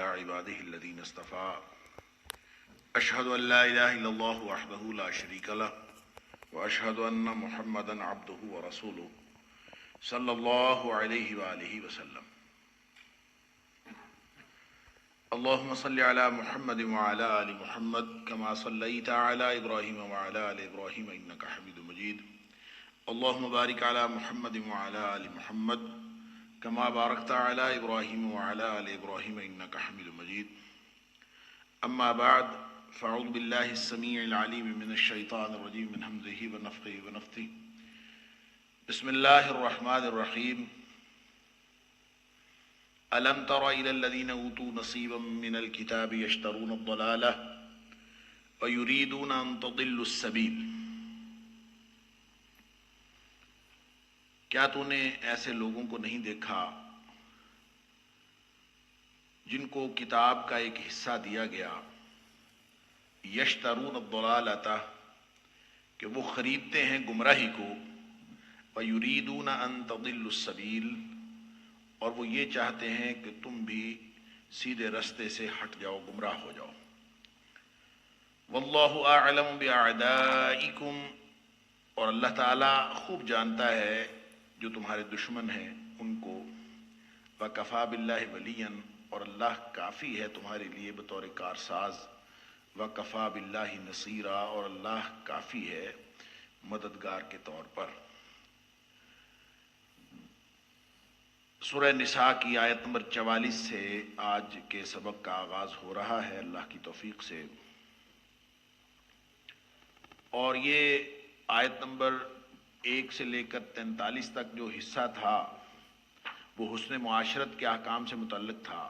عباده الذين اصطفى أشهد أن لا إله إلا الله وحده لا شريك له وأشهد أن محمدا عبده ورسوله صلى الله عليه وآله وسلم اللهم صل على محمد وعلى آل محمد كما صليت على إبراهيم وعلى آل إبراهيم إنك حميد مجيد اللهم بارك على محمد وعلى آل محمد كما باركت على إبراهيم وعلى آل إبراهيم إنك حميد مجيد أما بعد فأعوذ بالله السميع العليم من الشيطان الرجيم من همزه ونفخه ونفثه بسم الله الرحمن الرحيم ألم تر إلى الذين أوتوا نصيبا من الكتاب يشترون الضلالة ويريدون أن تضلوا السبيل کیا تو نے ایسے لوگوں کو نہیں دیکھا جن کو کتاب کا ایک حصہ دیا گیا یشترون الضلالۃ کہ وہ خریدتے ہیں گمراہی کو ویریدون ان تضلوا السبیل اور وہ یہ چاہتے ہیں کہ تم بھی سیدھے رستے سے ہٹ جاؤ، گمراہ ہو جاؤ۔ واللہ اعلم باعدائکم اور اللہ تعالیٰ خوب جانتا ہے جو تمہارے دشمن ہیں ان کو، وکفا باللہ ولیا اور اللہ کافی ہے تمہارے لیے بطور کارساز، وکفا باللہ نصیرا اور اللہ کافی ہے مددگار کے طور پر۔ سورہ نساء کی آیت نمبر 44 سے آج کے سبق کا آغاز ہو رہا ہے اللہ کی توفیق سے، اور یہ آیت نمبر 1 سے لے کر 43 تک جو حصہ تھا وہ حسن معاشرت کے احکام سے متعلق تھا،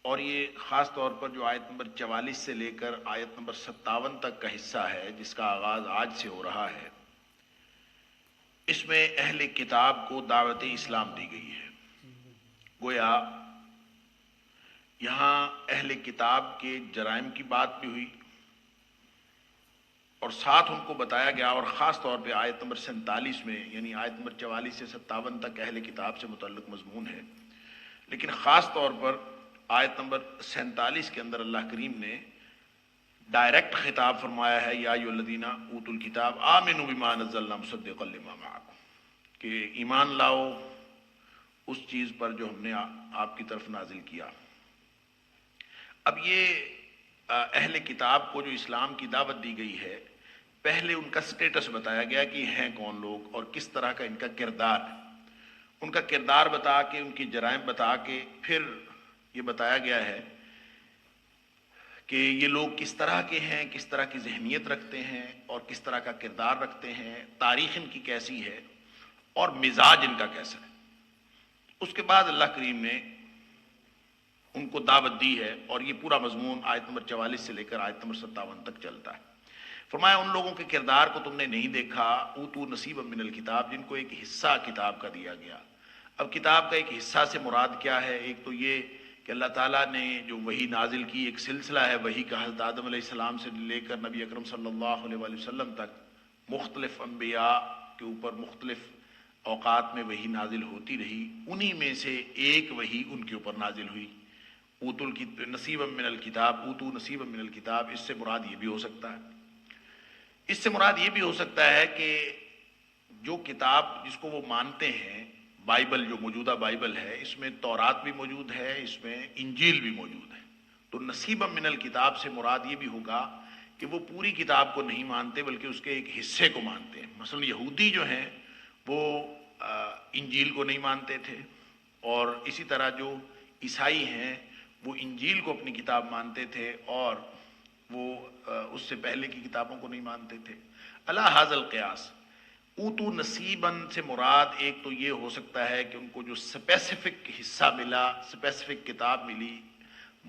اور یہ خاص طور پر جو آیت نمبر 44 سے لے کر آیت نمبر 57 تک کا حصہ ہے جس کا آغاز آج سے ہو رہا ہے، اس میں اہل کتاب کو دعوت اسلام دی گئی ہے۔ گویا یہاں اہل کتاب کے جرائم کی بات بھی ہوئی اور ساتھ ان کو بتایا گیا، اور خاص طور پہ آیت نمبر 47 میں یعنی آیت نمبر 44 سے 57 تک اہل کتاب سے متعلق مضمون ہے، لیکن خاص طور پر آیت نمبر 47 کے اندر اللہ کریم نے ڈائریکٹ خطاب فرمایا ہے، یا ایھا الذین اوتوا الکتاب آمنوا بما نزلنا مصدقا لما معکم، کہ ایمان لاؤ اس چیز پر جو ہم نے آپ کی طرف نازل کیا۔ اب یہ اہل کتاب کو جو اسلام کی دعوت دی گئی ہے، پہلے ان کا سٹیٹس بتایا گیا کہ ہیں کون لوگ اور کس طرح کا ان کا کردار ہے، ان کا کردار بتا کے ان کی جرائم بتا کے پھر یہ بتایا گیا ہے کہ یہ لوگ کس طرح کے ہیں، کس طرح کی ذہنیت رکھتے ہیں اور کس طرح کا کردار رکھتے ہیں، تاریخ ان کی کیسی ہے اور مزاج ان کا کیسا ہے۔ اس کے بعد اللہ کریم نے ان کو دعوت دی ہے، اور یہ پورا مضمون آیت نمبر 44 سے لے کر آیت نمبر 57 تک چلتا ہے۔ فرمایا ان لوگوں کے کردار کو تم نے نہیں دیکھا، اوتوا نصیبا من الکتاب، جن کو ایک حصہ کتاب کا دیا گیا۔ اب کتاب کا ایک حصہ سے مراد کیا ہے؟ ایک تو یہ کہ اللہ تعالیٰ نے جو وحی نازل کی، ایک سلسلہ ہے وحی کا، حضرت آدم علیہ السلام سے لے کر نبی اکرم صلی اللہ علیہ وآلہ وسلم تک مختلف انبیاء کے اوپر مختلف اوقات میں وحی نازل ہوتی رہی، انہی میں سے ایک وحی ان کے اوپر نازل ہوئی، اوتوا نصیبا من الکتاب، اوتوا نصیبا من الکتاب۔ اس سے مراد یہ بھی ہو سکتا ہے، اس سے مراد یہ بھی ہو سکتا ہے کہ جو کتاب جس کو وہ مانتے ہیں، بائبل جو موجودہ بائبل ہے، اس میں تورات بھی موجود ہے، اس میں انجیل بھی موجود ہے، تو نصیبا من الکتاب سے مراد یہ بھی ہوگا کہ وہ پوری کتاب کو نہیں مانتے بلکہ اس کے ایک حصے کو مانتے ہیں۔ مثلا یہودی جو ہیں وہ انجیل کو نہیں مانتے تھے، اور اسی طرح جو عیسائی ہیں وہ انجیل کو اپنی کتاب مانتے تھے اور وہ اس سے پہلے کی کتابوں کو نہیں مانتے تھے۔ علی ھذا القیاس اوتوا نصیبا سے مراد ایک تو یہ ہو سکتا ہے کہ ان کو جو اسپیسیفک حصہ ملا، اسپیسیفک کتاب ملی،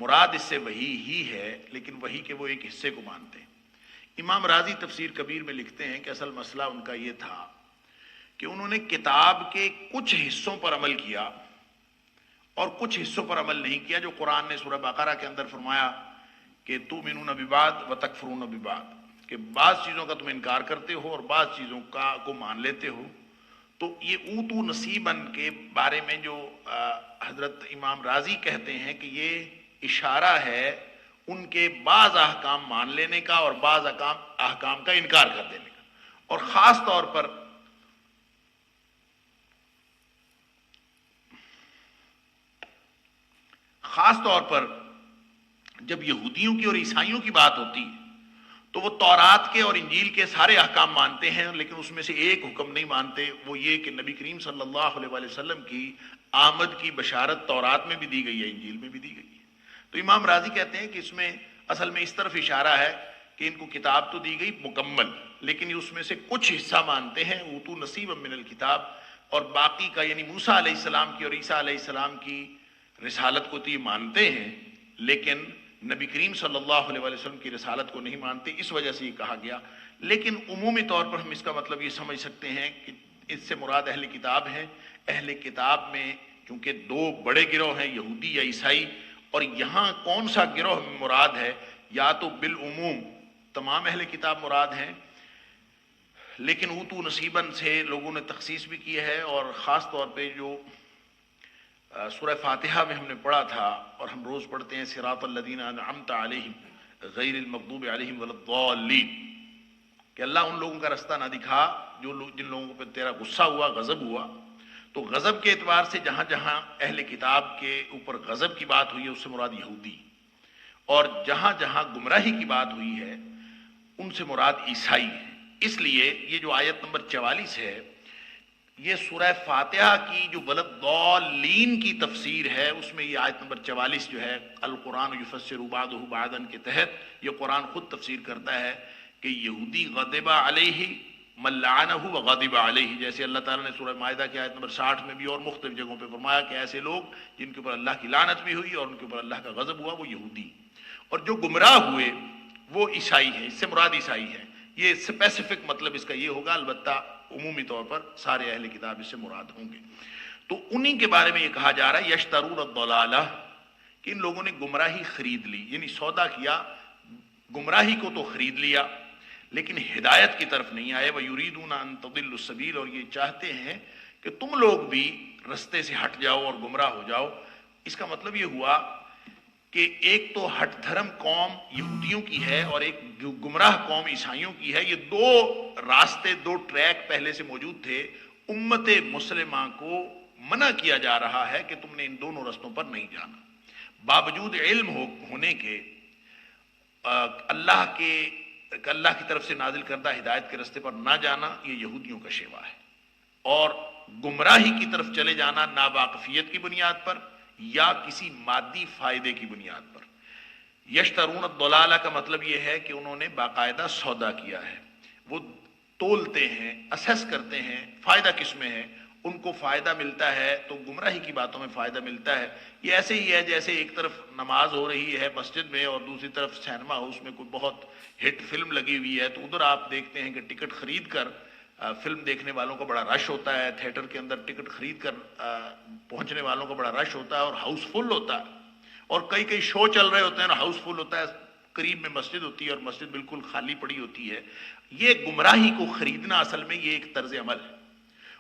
مراد اس سے وہی ہی ہے، لیکن وہی کہ وہ ایک حصے کو مانتے ہیں۔ امام راضی تفسیر کبیر میں لکھتے ہیں کہ اصل مسئلہ ان کا یہ تھا کہ انہوں نے کتاب کے کچھ حصوں پر عمل کیا اور کچھ حصوں پر عمل نہیں کیا، جو قرآن نے سورہ بقرہ کے اندر فرمایا کہ تؤمنون ببعض وتکفرون ببعض، کہ بعض چیزوں کا تم انکار کرتے ہو اور بعض چیزوں کو مان لیتے ہو۔ تو یہ اوتو نصیبن کے بارے میں جو حضرت امام راضی کہتے ہیں کہ یہ اشارہ ہے ان کے بعض احکام مان لینے کا اور بعض احکام کا انکار کر دینے کا، اور خاص طور پر جب یہودیوں کی اور عیسائیوں کی بات ہوتی ہے تو وہ تورات کے اور انجیل کے سارے احکام مانتے ہیں، لیکن اس میں سے ایک حکم نہیں مانتے، وہ یہ کہ نبی کریم صلی اللہ علیہ وسلم کی آمد کی بشارت تورات میں بھی دی گئی ہے، انجیل میں بھی دی گئی ہے۔ تو امام راضی کہتے ہیں کہ اس میں اصل میں اس طرف اشارہ ہے کہ ان کو کتاب تو دی گئی مکمل، لیکن اس میں سے کچھ حصہ مانتے ہیں، اوتو نصیبا من الکتاب، اور باقی کا یعنی موسیٰ علیہ السلام کی اور عیسیٰ علیہ السلام کی رسالت کو تو یہ مانتے ہیں، لیکن نبی کریم صلی اللہ علیہ وسلم کی رسالت کو نہیں مانتے، اس وجہ سے یہ کہا گیا۔ لیکن عمومی طور پر ہم اس کا مطلب یہ سمجھ سکتے ہیں کہ اس سے مراد اہل کتاب ہیں۔ اہل کتاب میں چونکہ دو بڑے گروہ ہیں، یہودی یا عیسائی، اور یہاں کون سا گروہ مراد ہے؟ یا تو بالعموم تمام اہل کتاب مراد ہیں، لیکن اوتو نصیباً سے لوگوں نے تخصیص بھی کی ہے، اور خاص طور پہ جو سورہ فاتحہ میں ہم نے پڑھا تھا اور ہم روز پڑھتے ہیں صراط الذین انعمت علیہم غیر المغضوب علیہم ولا الضالین، کہ اللہ ان لوگوں کا رستہ نہ دکھا جن لوگوں پہ تیرا غصہ ہوا، غضب ہوا۔ تو غضب کے اعتبار سے جہاں جہاں اہل کتاب کے اوپر غضب کی بات ہوئی ہے اس سے مراد یہودی، اور جہاں جہاں گمراہی کی بات ہوئی ہے ان سے مراد عیسائی ہے۔ اس لیے یہ جو آیت نمبر 44 ہے، یہ سورہ فاتحہ کی جو ولضالین کی تفسیر ہے، اس میں یہ آیت نمبر 44 جو ہے القرآن یفسر بعضہ بعضا کے تحت یہ قرآن خود تفسیر کرتا ہے کہ یہودی غضب علیہ من لعنہ وغضب علیہ، جیسے اللہ تعالیٰ نے سورہ مائدہ کی آیت نمبر 60 میں بھی اور مختلف جگہوں پہ فرمایا کہ ایسے لوگ جن کے اوپر اللہ کی لعنت بھی ہوئی اور ان کے اوپر اللہ کا غضب ہوا وہ یہودی، اور جو گمراہ ہوئے وہ عیسائی ہیں۔ اس سے مراد عیسائی ہیں، یہ اسپیسیفک مطلب اس کا یہ ہوگا، البتہ عمومی طور پر سارے اہل کتاب اس سے مراد ہوں گے۔ تو انہی کے بارے میں یہ کہا جا رہا ہے یشترون الضلالہ، کہ ان لوگوں نے گمراہی خرید لی، یعنی سودا کیا، گمراہی کو تو خرید لیا لیکن ہدایت کی طرف نہیں آئے۔ وَيُرِيدُونَ أَن تَضِلُّوا السَّبِيلَ، اور یہ چاہتے ہیں کہ تم لوگ بھی رستے سے ہٹ جاؤ اور گمراہ ہو جاؤ۔ اس کا مطلب یہ ہوا کہ ایک تو ہٹ دھرم قوم یہودیوں کی ہے اور ایک جو گمراہ قوم عیسائیوں کی ہے، یہ دو راستے، دو ٹریک پہلے سے موجود تھے۔ امت مسلمہ کو منع کیا جا رہا ہے کہ تم نے ان دونوں رستوں پر نہیں جانا، باوجود علم ہونے کے اللہ کی طرف سے نازل کردہ ہدایت کے رستے پر نہ جانا یہ یہودیوں کا شیوا ہے، اور گمراہی کی طرف چلے جانا ناواقفیت کی بنیاد پر یا کسی مادی فائدے کی بنیاد پر۔ یشترون الضلالہ کا مطلب یہ ہے کہ انہوں نے باقاعدہ سودا کیا ہے، وہ تولتے ہیں، اسیس کرتے ہیں فائدہ کس میں ہے، ان کو فائدہ ملتا ہے تو گمراہی کی باتوں میں فائدہ ملتا ہے۔ یہ ایسے ہی ہے جیسے ایک طرف نماز ہو رہی ہے مسجد میں اور دوسری طرف سینما ہاؤس میں کوئی بہت ہٹ فلم لگی ہوئی ہے، تو ادھر آپ دیکھتے ہیں کہ ٹکٹ خرید کر فلم دیکھنے والوں کا بڑا رش ہوتا ہے، تھیٹر کے اندر ٹکٹ خرید کر پہنچنے والوں کا بڑا رش ہوتا ہے اور ہاؤس فل ہوتا ہے، اور کئی شو چل رہے ہوتے ہیں اور ہاؤس فل ہوتا ہے، قریب میں مسجد ہوتی ہے اور مسجد بالکل خالی پڑی ہوتی ہے۔ یہ گمراہی کو خریدنا اصل میں یہ ایک طرز عمل ہے،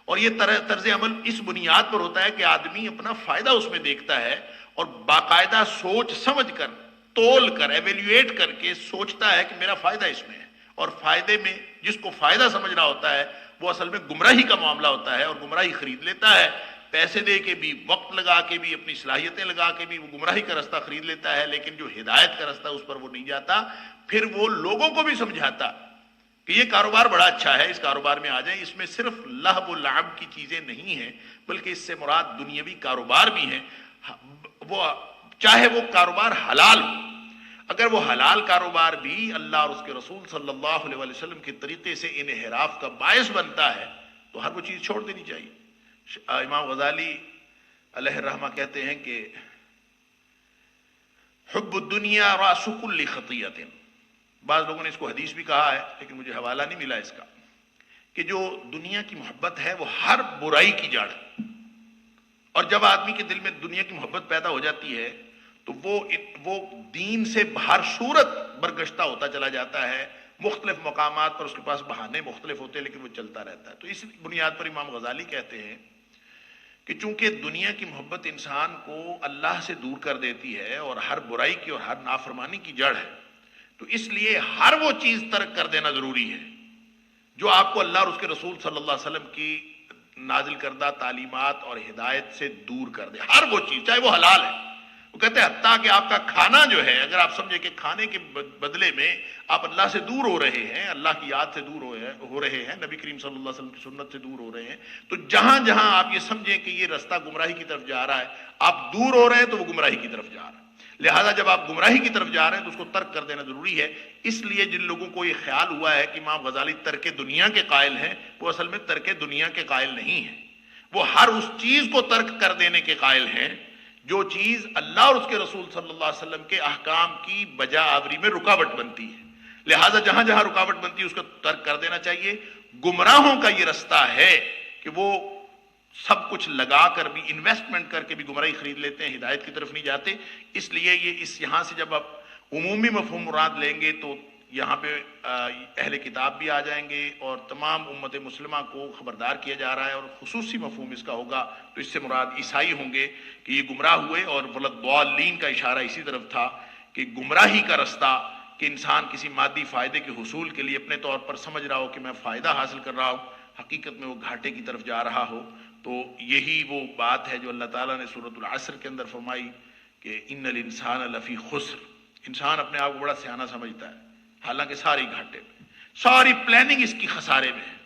اور یہ طرز عمل اس بنیاد پر ہوتا ہے کہ آدمی اپنا فائدہ اس میں دیکھتا ہے اور باقاعدہ سوچ سمجھ کر، تول کر، ایویلیویٹ کر کے سوچتا ہے کہ میرا فائدہ اس میں ہے، اور فائدے میں جس کو فائدہ سمجھ رہا ہوتا ہے وہ اصل میں گمراہی کا معاملہ ہوتا ہے، اور گمراہی خرید لیتا ہے، پیسے دے کے بھی، وقت لگا کے بھی، اپنی صلاحیتیں لگا کے بھی وہ گمراہی کا رستہ خرید لیتا ہے، لیکن جو ہدایت کا رستہ اس پر وہ نہیں جاتا۔ پھر وہ لوگوں کو بھی سمجھاتا کہ یہ کاروبار بڑا اچھا ہے، اس کاروبار میں آ جائیں، اس میں صرف لہو و لعب کی چیزیں نہیں ہیں بلکہ اس سے مراد دنیاوی کاروبار بھی ہیں، وہ چاہے وہ کاروبار حلال ہو، اگر وہ حلال کاروبار بھی اللہ اور اس کے رسول صلی اللہ علیہ وسلم کے طریقے سے انحراف کا باعث بنتا ہے تو ہر وہ چیز چھوڑ دینی چاہیے۔ امام غزالی علیہ الرحمہ کہتے ہیں کہ حب الدنیا راس کل خطیۃ، بعض لوگوں نے اس کو حدیث بھی کہا ہے لیکن مجھے حوالہ نہیں ملا اس کا، کہ جو دنیا کی محبت ہے وہ ہر برائی کی جڑ ہے، اور جب آدمی کے دل میں دنیا کی محبت پیدا ہو جاتی ہے تو وہ دین سے ہر صورت برگشتہ ہوتا چلا جاتا ہے، مختلف مقامات پر اس کے پاس بہانے مختلف ہوتے ہیں لیکن وہ چلتا رہتا ہے. تو اس بنیاد پر امام غزالی کہتے ہیں کہ چونکہ دنیا کی محبت انسان کو اللہ سے دور کر دیتی ہے اور ہر برائی کی اور ہر نافرمانی کی جڑ ہے، تو اس لیے ہر وہ چیز ترک کر دینا ضروری ہے جو آپ کو اللہ اور اس کے رسول صلی اللہ علیہ وسلم کی نازل کردہ تعلیمات اور ہدایت سے دور کر دے. ہر وہ چیز چاہے وہ حلال ہے. وہ کہتے ہیں حتیٰ کہ آپ کا کھانا جو ہے، اگر آپ سمجھے کہ کھانے کے بدلے میں آپ اللہ سے دور ہو رہے ہیں، اللہ کی یاد سے دور ہو رہے ہیں، نبی کریم صلی اللہ علیہ وسلم کی سنت سے دور ہو رہے ہیں، تو جہاں جہاں آپ یہ سمجھیں کہ یہ رستہ گمراہی کی طرف جا رہا ہے، آپ دور ہو رہے ہیں تو وہ گمراہی کی طرف جا رہا ہے. لہٰذا جب آپ گمراہی کی طرف جا رہے ہیں تو اس کو ترک کر دینا ضروری ہے. اس لیے جن لوگوں کو یہ خیال ہوا ہے کہ امام غزالی ترک دنیا کے قائل ہیں، وہ اصل میں ترک دنیا کے قائل نہیں ہیں. وہ ہر اس چیز کو ترک کر دینے کے قائل ہیں جو چیز اللہ اور اس کے رسول صلی اللہ علیہ وسلم کے احکام کی بجا آوری میں رکاوٹ بنتی ہے. لہٰذا جہاں جہاں رکاوٹ بنتی ہے اس کو ترک کر دینا چاہیے. گمراہوں کا یہ رستہ ہے کہ وہ سب کچھ لگا کر بھی، انویسٹمنٹ کر کے بھی گمراہی خرید لیتے ہیں، ہدایت کی طرف نہیں جاتے. اس لیے یہاں سے جب آپ عمومی مفہوم مراد لیں گے تو یہاں پہ اہل کتاب بھی آ جائیں گے اور تمام امت مسلمہ کو خبردار کیا جا رہا ہے. اور خصوصی مفہوم اس کا ہوگا تو اس سے مراد عیسائی ہوں گے کہ یہ گمراہ ہوئے. اور ولضالین کا اشارہ اسی طرف تھا کہ گمراہی کا رستہ کہ انسان کسی مادی فائدے کے حصول کے لیے اپنے طور پر سمجھ رہا ہو کہ میں فائدہ حاصل کر رہا ہوں، حقیقت میں وہ گھاٹے کی طرف جا رہا ہو. تو یہی وہ بات ہے جو اللہ تعالیٰ نے سورۃ العصر کے اندر فرمائی کہ ان الانسان لفی خسر. انسان اپنے آپ کو بڑا سیانہ سمجھتا ہے، حالانکہ ساری گھاٹے میں، ساری پلاننگ اس کی خسارے میں ہے.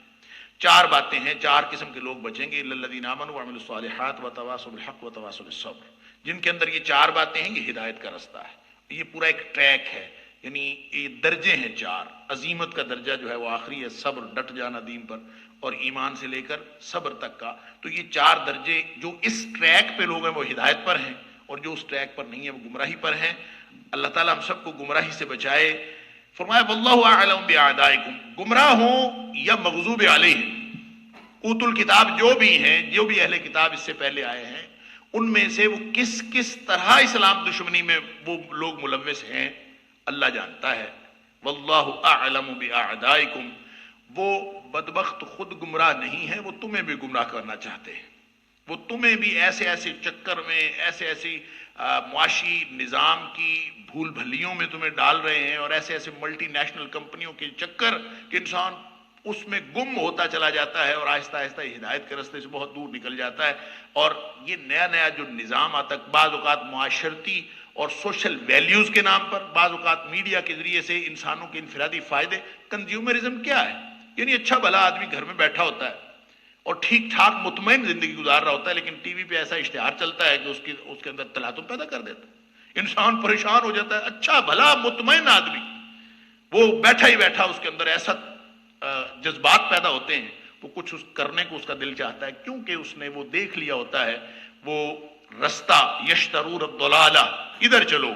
4 باتیں ہیں، 4 قسم کے لوگ بچیں گے، الا الذین آمنوا وعملوا الصالحات وتواصوا بالحق وتواصوا بالصبر. جن کے اندر یہ 4 باتیں ہیں، یہ ہدایت کا رستہ ہے. یہ پورا ایک ٹریک ہے، یعنی یہ درجے ہیں 4. عظیمت کا درجہ جو ہے وہ آخری ہے، صبر، ڈٹ جانا دین پر، اور ایمان سے لے کر صبر تک کا. تو یہ 4 درجے جو اس ٹریک پہ لوگ ہیں وہ ہدایت پر ہیں، اور جو اس ٹریک پر نہیں ہے وہ گمراہی پر ہیں. اللہ تعالیٰ ہم سب کو گمراہی سے بچائے. فرمایا واللہ اعلم باعدائکم، گمراہ ہوں یا مغضوب علیہم، اوت الکتاب جو بھی ہیں، جو بھی اہل کتاب اس سے پہلے آئے ہیں، ان میں سے وہ کس کس طرح اسلام دشمنی میں وہ لوگ ملوث ہیں اللہ جانتا ہے. واللہ اعلم باعدائکم، وہ بدبخت خود گمراہ نہیں ہے، وہ تمہیں بھی گمراہ کرنا چاہتے ہیں. وہ تمہیں بھی ایسے ایسے چکر میں، ایسے ایسی معاشی نظام کی بھول بھلیوں میں تمہیں ڈال رہے ہیں، اور ایسے ایسے ملٹی نیشنل کمپنیوں کے چکر کہ انسان اس میں گم ہوتا چلا جاتا ہے اور آہستہ آہستہ ہدایت کے راستے سے بہت دور نکل جاتا ہے. اور یہ نیا نیا جو نظام آتا ہے، بعض اوقات معاشرتی اور سوشل ویلیوز کے نام پر، بعض اوقات میڈیا کے ذریعے سے انسانوں کے انفرادی فائدے. کنزیومرزم کیا ہے؟ یعنی اچھا بھلا آدمی گھر میں بیٹھا ہوتا ہے اور ٹھیک ٹھاک مطمئن زندگی گزار رہا ہوتا ہے، لیکن ٹی وی پہ ایسا اشتہار چلتا ہے کہ اس کے اندر تلاطم پیدا کر دیتا ہے. انسان پریشان ہو جاتا ہے. اچھا بھلا مطمئن آدمی وہ بیٹھا ہی بیٹھا اس کے اندر ایسا جذبات پیدا ہوتے ہیں، وہ کچھ کرنے کو اس کا دل چاہتا ہے، کیونکہ اس نے وہ دیکھ لیا ہوتا ہے وہ رستہ. یشترون الضلالہ، ادھر چلو.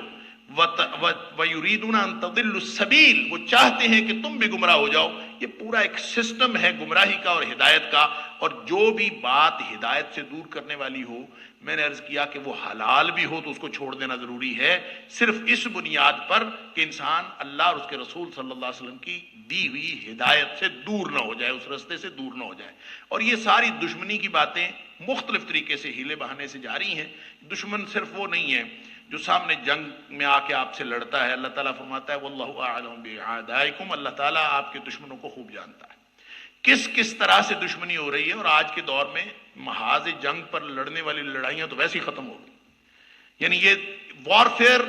وَيُرِيدُونَ أَن تَضِلُّوا السَّبِيلَ، وہ چاہتے ہیں کہ تم بھی گمراہ ہو جاؤ. یہ پورا ایک سسٹم ہے گمراہی کا اور ہدایت کا. اور جو بھی بات ہدایت سے دور کرنے والی ہو، میں نے عرض کیا کہ وہ حلال بھی ہو تو اس کو چھوڑ دینا ضروری ہے، صرف اس بنیاد پر کہ انسان اللہ اور اس کے رسول صلی اللہ علیہ وسلم کی دی ہوئی ہدایت سے دور نہ ہو جائے، اس رستے سے دور نہ ہو جائے. اور یہ ساری دشمنی کی باتیں مختلف طریقے سے ہیلے بہانے سے جاری ہیں. دشمن صرف وہ نہیں ہے جو سامنے جنگ میں آ کے آپ سے لڑتا ہے. اللہ تعالیٰ فرماتا ہے واللہ اعلم باعدائکم، اللہ تعالیٰ آپ کے دشمنوں کو خوب جانتا ہے، کس طرح سے دشمنی ہو رہی ہے. اور آج کے دور میں محاذ جنگ پر لڑنے والی لڑائیاں تو ویسے ہی ختم ہو گئی. یعنی یہ وارفیئر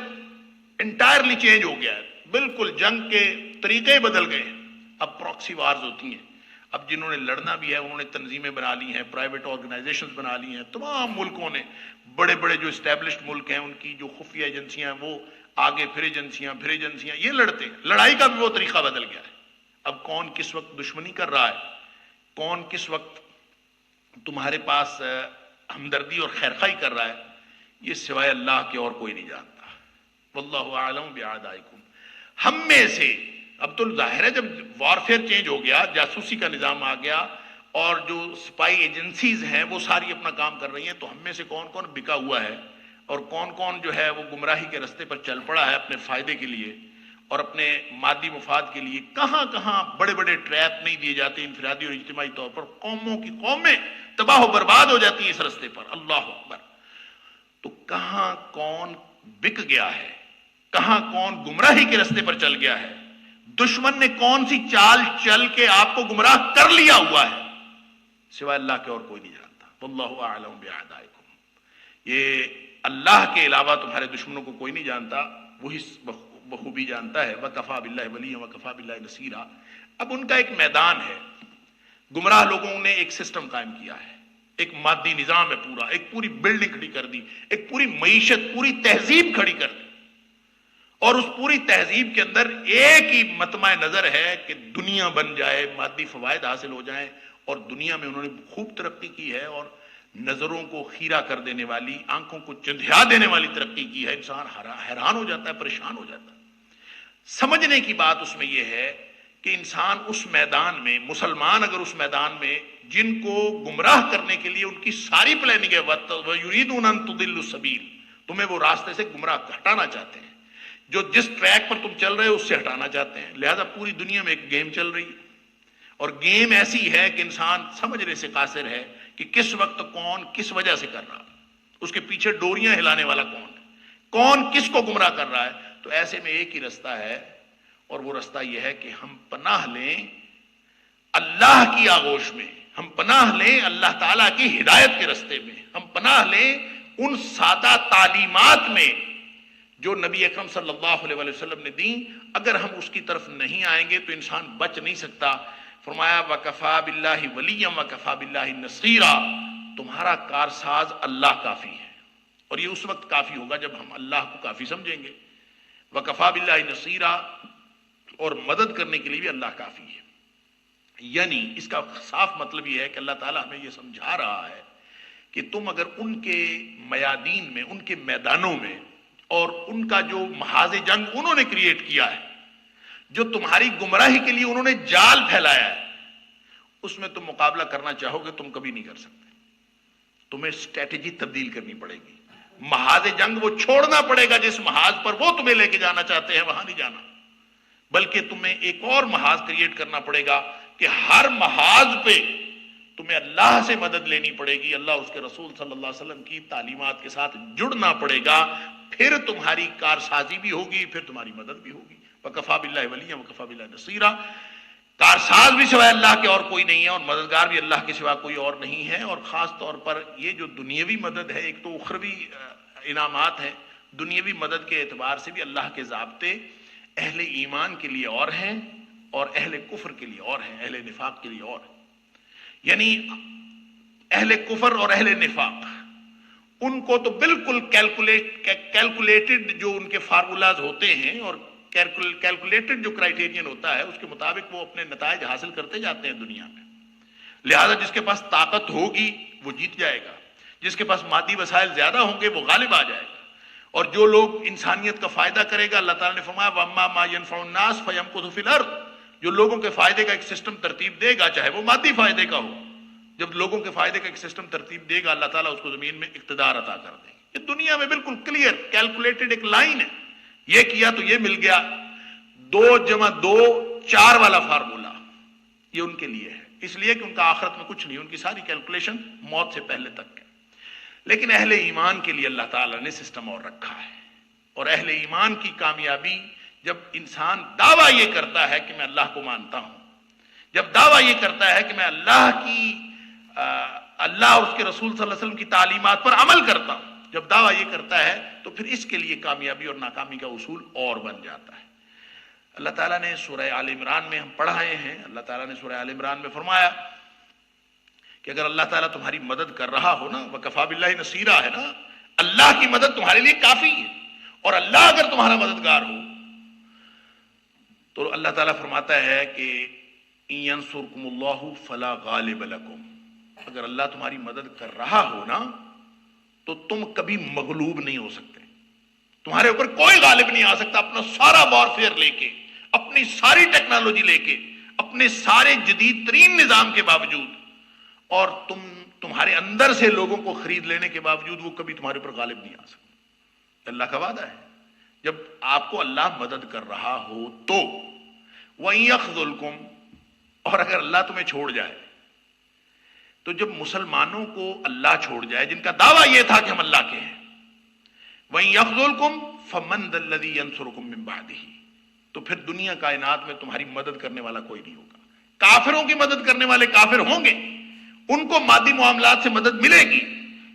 انٹائرلی چینج ہو گیا ہے، بالکل جنگ کے طریقے بدل گئے ہیں. اب پراکسی وارز ہوتی ہیں. اب جنہوں نے لڑنا بھی ہے انہوں نے تنظیمیں بنا لی ہیں، پرائیویٹ آرگنائزیشنز بنا لی ہیں. تمام ملکوں نے، بڑے بڑے جو اسٹیبلشڈ ملک ہیں ان کی جو خفیہ ایجنسیاں ہیں وہ آگے پھر ایجنسیاں یہ لڑتے ہیں. لڑائی کا بھی وہ طریقہ بدل گیا ہے. اب کون کس وقت دشمنی کر رہا ہے، کون کس وقت تمہارے پاس ہمدردی اور خیرخواہی کر رہا ہے، یہ سوائے اللہ کے اور کوئی نہیں جانتا. واللہ اعلم باعدائکم. ہم میں سے اب تو ظاہر ہے جب وارفیئر چینج ہو گیا، جاسوسی کا نظام آ گیا اور جو سپائی ایجنسیز ہیں وہ ساری اپنا کام کر رہی ہیں، تو ہم میں سے کون کون بکا ہوا ہے اور کون کون جو ہے وہ گمراہی کے رستے پر چل پڑا ہے اپنے فائدے کے لیے، اور اپنے مادی مفاد کے لیے کہاں کہاں بڑے بڑے ٹریپ نہیں دیے جاتے انفرادی اور اجتماعی طور پر، قوموں کی قومیں تباہ و برباد ہو جاتی ہیں اس رستے پر. اللہ اکبر. تو کہاں کون بک گیا ہے، کہاں کون گمراہی کے رستے پر چل گیا ہے، دشمن نے کون سی چال چل کے آپ کو گمراہ کر لیا ہوا ہے، سوائے اللہ کے اور کوئی نہیں جانتا. واللہ اعلم باعدائکم. یہ اللہ کے علاوہ تمہارے دشمنوں کو کوئی نہیں جانتا، وہی بخوبی جانتا ہے. وکفا باللہ ولیا وکفا باللہ نصیرا. اب ان کا ایک میدان ہے. گمراہ لوگوں نے ایک سسٹم قائم کیا ہے، ایک مادی نظام ہے پورا، ایک پوری بلڈنگ کھڑی کر دی، ایک پوری معیشت، پوری تہذیب کھڑی کر دی. اور اس پوری تہذیب کے اندر ایک ہی مطمع نظر ہے کہ دنیا بن جائے، مادی فوائد حاصل ہو جائیں. اور دنیا میں انہوں نے خوب ترقی کی ہے، اور نظروں کو خیرہ کر دینے والی، آنکھوں کو چندھیا دینے والی ترقی کی ہے. انسان حیران ہو جاتا ہے، پریشان ہو جاتا ہے. سمجھنے کی بات اس میں یہ ہے کہ انسان اس میدان میں، مسلمان اگر اس میدان میں جن کو گمراہ کرنے کے لیے ان کی ساری پلاننگ ہے، وَيُرِيدُونَ أَن تُضِلُّوا السَّبِيلَ، تمہیں وہ راستے سے گمراہ ہٹانا چاہتے ہیں، جو جس ٹریک پر تم چل رہے ہو اس سے ہٹانا چاہتے ہیں. لہذا پوری دنیا میں ایک گیم چل رہی ہے، اور گیم ایسی ہے کہ انسان سمجھنے سے قاصر ہے کہ کس وقت کون کس وجہ سے کر رہا ہے، اس کے پیچھے ڈوریاں ہلانے والا کون ہے، کون کس کو گمراہ کر رہا ہے. تو ایسے میں ایک ہی رستہ ہے، اور وہ رستہ یہ ہے کہ ہم پناہ لیں اللہ کی آغوش میں، ہم پناہ لیں اللہ تعالیٰ کی ہدایت کے رستے میں، ہم پناہ لیں ان سادہ تعلیمات میں جو نبی اکرم صلی اللہ علیہ وسلم نے دیں. اگر ہم اس کی طرف نہیں آئیں گے تو انسان بچ نہیں سکتا. فرمایا وَكَفَى بِاللَّهِ وَلِيًّا وَكَفَى بِاللَّهِ نَصِيرًا. تمہارا کارساز اللہ کافی ہے، اور یہ اس وقت کافی ہوگا جب ہم اللہ کو کافی سمجھیں گے. وَكَفَى بِاللَّهِ نَصِيرًا، اور مدد کرنے کے لیے بھی اللہ کافی ہے. یعنی اس کا صاف مطلب یہ ہے کہ اللہ تعالیٰ ہمیں یہ سمجھا رہا ہے کہ تم اگر ان کے میادین میں، ان کے میدانوں میں، اور ان کا جو محاذ جنگ انہوں نے کریٹ کیا ہے، جو تمہاری گمراہی کے لیے انہوں نے جال پھیلایا ہے، اس میں تم مقابلہ کرنا چاہو گے تم کبھی نہیں کر سکتے. تمہیں اسٹریٹجی تبدیل کرنی پڑے گی. محاذ جنگ وہ چھوڑنا پڑے گا جس محاذ پر وہ تمہیں لے کے جانا چاہتے ہیں، وہاں نہیں جانا، بلکہ تمہیں ایک اور محاذ کریٹ کرنا پڑے گا کہ ہر محاذ پہ تمہیں اللہ سے مدد لینی پڑے گی، اللہ اس کے رسول صلی اللہ علیہ وسلم کی تعلیمات کے ساتھ جڑنا پڑے گا. پھر تمہاری کارسازی بھی ہوگی، پھر تمہاری مدد بھی ہوگی. وَكَفَى بِاللَّهِ وَلِيًّا وَكَفَى بِاللَّهِ نَصِيرًا. کارساز بھی سوائے اللہ کے اور کوئی نہیں ہے، اور مددگار بھی اللہ کے سوا کوئی اور نہیں ہے. اور خاص طور پر یہ جو دنیاوی مدد ہے، ایک تو اخروی انعامات ہیں، دنیاوی مدد کے اعتبار سے بھی اللہ کے ضابطے اہل ایمان کے لیے اور ہیں، اور اہل کفر کے لیے اور ہیں، اہل نفاق کے لیے اور ہیں. یعنی اہل کفر اور اہل نفاق، ان کو تو بالکل کیلکولیٹڈ جو ان کے فارمولاز ہوتے ہیں، اور کیلکولیٹڈ جو کرائیٹیرین ہوتا ہے، اس کے مطابق وہ اپنے نتائج حاصل کرتے جاتے ہیں دنیا میں. لہذا جس کے پاس طاقت ہوگی وہ جیت جائے گا، جس کے پاس مادی وسائل زیادہ ہوں گے وہ غالب آ جائے گا. اور جو لوگ انسانیت کا فائدہ کرے گا، اللہ تعالیٰ نے فرمایا وَأَمَّا مَا يَنْفَعُ النَّاسَ فَيَمْكُثُ فِي الْأَرْضِ. جو لوگوں کے فائدے کا ایک سسٹم ترتیب دے گا، چاہے وہ مادی فائدے کا ہو، جب لوگوں کے فائدے کا ایک سسٹم ترتیب دے گا، اللہ تعالیٰ اس کو زمین میں اقتدار عطا کر دیں گے. یہ دنیا میں بالکل کلیئر کیلکولیٹڈ ایک لائن ہے. یہ کیا تو یہ مل گیا. 2 + 2 4 والا فارمولا یہ ان کے لیے ہے، اس لیے کہ ان کا آخرت میں کچھ نہیں، ان کی ساری کیلکولیشن موت سے پہلے تک ہے. لیکن اہل ایمان کے لیے اللہ تعالیٰ نے سسٹم اور رکھا ہے. اور اہل ایمان کی کامیابی، جب انسان دعویٰ یہ کرتا ہے کہ میں اللہ کو مانتا ہوں، جب دعویٰ یہ کرتا ہے کہ میں اللہ اور اس کے رسول صلی اللہ علیہ وسلم کی تعلیمات پر عمل کرتا ہوں، جب دعویٰ یہ کرتا ہے تو پھر اس کے لیے کامیابی اور ناکامی کا اصول اور بن جاتا ہے. اللہ تعالیٰ نے سورہ آل عمران میں ہم پڑھائے ہیں، اللہ تعالیٰ نے سورہ آل عمران میں فرمایا کہ اگر اللہ تعالیٰ تمہاری مدد کر رہا ہو نا، وَكَفَى بِاللَّهِ نَصِيرًا ہے نا، اللہ کی مدد تمہارے لیے کافی ہے. اور اللہ اگر تمہارا مددگار ہو تو اللہ تعالیٰ فرماتا ہے کہ إِن يَنْصُرْكُمُ اللَّهُ فَلَا غَالِبَ لَكُمْ. اگر اللہ تمہاری مدد کر رہا ہو نا تو تم کبھی مغلوب نہیں ہو سکتے، تمہارے اوپر کوئی غالب نہیں آ سکتا. اپنا سارا وارفیئر لے کے، اپنی ساری ٹیکنالوجی لے کے، اپنے سارے جدید ترین نظام کے باوجود، اور تمہارے اندر سے لوگوں کو خرید لینے کے باوجود وہ کبھی تمہارے اوپر غالب نہیں آ سکتا. اللہ کا وعدہ ہے. جب آپ کو اللہ مدد کر رہا ہو تو وَإِن يَخْذُلْكُمْ، اور اگر اللہ تمہیں چھوڑ جائے، تو جب مسلمانوں کو اللہ چھوڑ جائے جن کا دعویٰ یہ تھا کہ ہم اللہ کے ہیں، وَإِن يَخْذُلْكُمْ فَمَنْ ذَا الَّذِي يَنْصُرُكُمْ مِنْ بَعْدِهِ، تو پھر دنیا کائنات میں تمہاری مدد کرنے والا کوئی نہیں ہوگا۔ کافروں کی مدد کرنے والے کافر ہوں گے، ان کو مادی معاملات سے مدد ملے گی،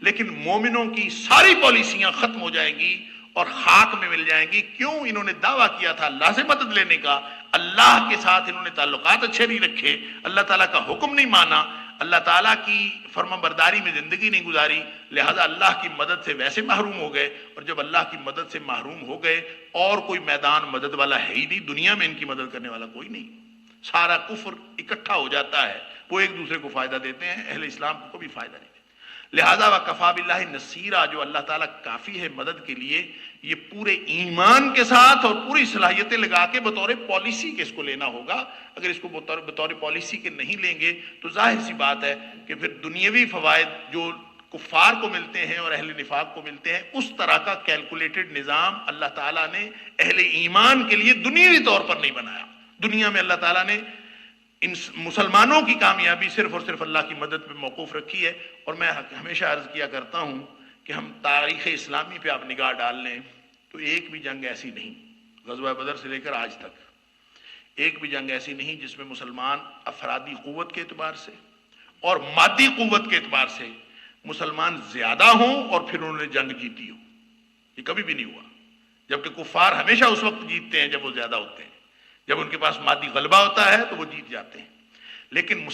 لیکن مومنوں کی ساری پالیسیاں ختم ہو جائیں گی اور خاک میں مل جائیں گی۔ کیوں؟ انہوں نے دعویٰ کیا تھا اللہ سے مدد لینے کا، اللہ کے ساتھ انہوں نے تعلقات اچھے نہیں رکھے، اللہ تعالیٰ کا حکم نہیں مانا، اللہ تعالیٰ کی فرما برداری میں زندگی نہیں گزاری، لہذا اللہ کی مدد سے ویسے محروم ہو گئے۔ اور جب اللہ کی مدد سے محروم ہو گئے اور کوئی میدان مدد والا ہے ہی نہیں، دنیا میں ان کی مدد کرنے والا کوئی نہیں، سارا کفر اکٹھا ہو جاتا ہے، وہ ایک دوسرے کو فائدہ دیتے ہیں، اہل اسلام کو بھی فائدہ نہیں دیتے۔ لہذا وَكَفَى بِاللَّهِ نَصِيرًا، جو اللہ تعالیٰ کافی ہے مدد کے لیے، یہ پورے ایمان کے ساتھ اور پوری صلاحیتیں لگا کے بطور پالیسی کے اس کو لینا ہوگا۔ اگر اس کو بطور پالیسی کے نہیں لیں گے تو ظاہر سی بات ہے کہ پھر دنیاوی فوائد جو کفار کو ملتے ہیں اور اہل نفاق کو ملتے ہیں، اس طرح کا کیلکولیٹڈ نظام اللہ تعالیٰ نے اہل ایمان کے لیے دنیاوی طور پر نہیں بنایا۔ دنیا میں اللہ تعالیٰ نے ان مسلمانوں کی کامیابی صرف اور صرف اللہ کی مدد پہ موقوف رکھی ہے۔ اور میں ہمیشہ عرض کیا کرتا ہوں کہ ہم تاریخ اسلامی پہ آپ نگاہ ڈال لیں تو ایک بھی جنگ ایسی نہیں، غزوہ بدر سے لے کر آج تک ایک بھی جنگ ایسی نہیں جس میں مسلمان افرادی قوت کے اعتبار سے اور مادی قوت کے اعتبار سے مسلمان زیادہ ہوں اور پھر انہوں نے جنگ جیتی ہو۔ یہ کبھی بھی نہیں ہوا، جبکہ کفار ہمیشہ اس وقت جیتتے ہیں جب وہ زیادہ ہوتے ہیں، جب ان کے پاس مادی غلبہ ہوتا ہے تو وہ جیت جاتے ہیں۔ لیکن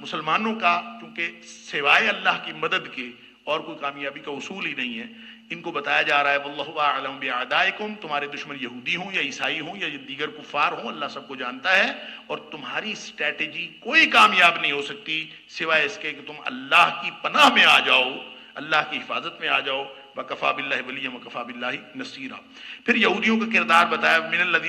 مسلمانوں کا چونکہ سوائے اللہ کی مدد کے اور کوئی کامیابی کا اصول ہی نہیں ہے، ان کو بتایا جا رہا ہے واللہ اعلم باعدائکم، تمہارے دشمن یہودی ہوں یا عیسائی ہوں یا دیگر کفار ہوں، اللہ سب کو جانتا ہے، اور تمہاری اسٹریٹجی کوئی کامیاب نہیں ہو سکتی سوائے اس کے کہ تم اللہ کی پناہ میں آ جاؤ، اللہ کی حفاظت میں آ جاؤ۔ وَكَفَى بِاللَّهِ وَلِيًّا وَكَفَى بِاللَّهِ نَصِيرًا۔ پھر یہودیوں کا کردار بتایا، من الذین